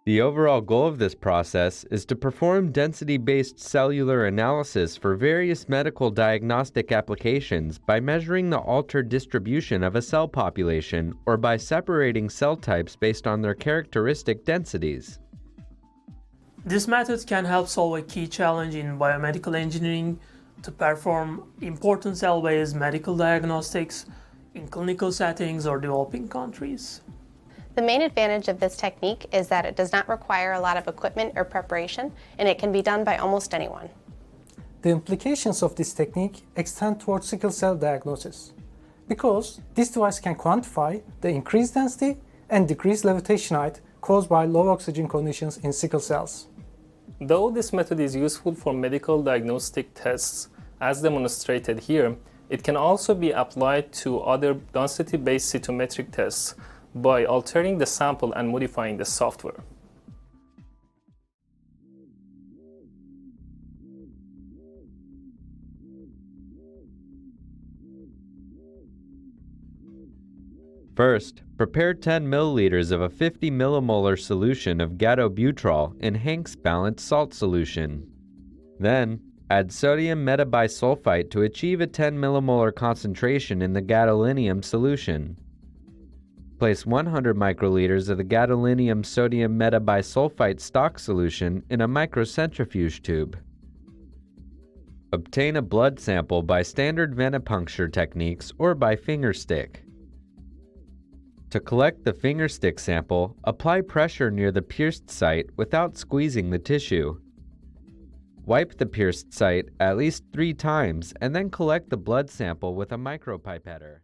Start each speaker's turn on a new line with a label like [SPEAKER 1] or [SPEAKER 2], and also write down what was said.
[SPEAKER 1] The overall goal of this process is to perform density-based cellular analysis for various medical diagnostic applications by measuring the altered distribution of a cell population or by separating cell types based on their characteristic densities.
[SPEAKER 2] This method can help solve a key challenge in biomedical engineering to perform important cell-based medical diagnostics in clinical settings or developing countries.
[SPEAKER 3] The main advantage of this technique is that it does not require a lot of equipment or preparation, and it can be done by almost anyone.
[SPEAKER 4] The implications of this technique extend towards sickle cell diagnosis, because this device can quantify the increased density and decreased levitation height caused by low oxygen conditions in sickle cells.
[SPEAKER 5] Though this method is useful for medical diagnostic tests, as demonstrated here, it can also be applied to other density-based cytometric tests by altering the sample and modifying the software.
[SPEAKER 1] First, prepare 10 milliliters of a 50 millimolar solution of gadobutrol in Hank's balanced salt solution. Then, add sodium metabisulfite to achieve a 10 millimolar concentration in the gadolinium solution. Place 100 microliters of the gadolinium sodium metabisulfite stock solution in a microcentrifuge tube. Obtain a blood sample by standard venipuncture techniques or by fingerstick. To collect the fingerstick sample, apply pressure near the pierced site without squeezing the tissue. Wipe the pierced site at least 3 times and then collect the blood sample with a micropipetter.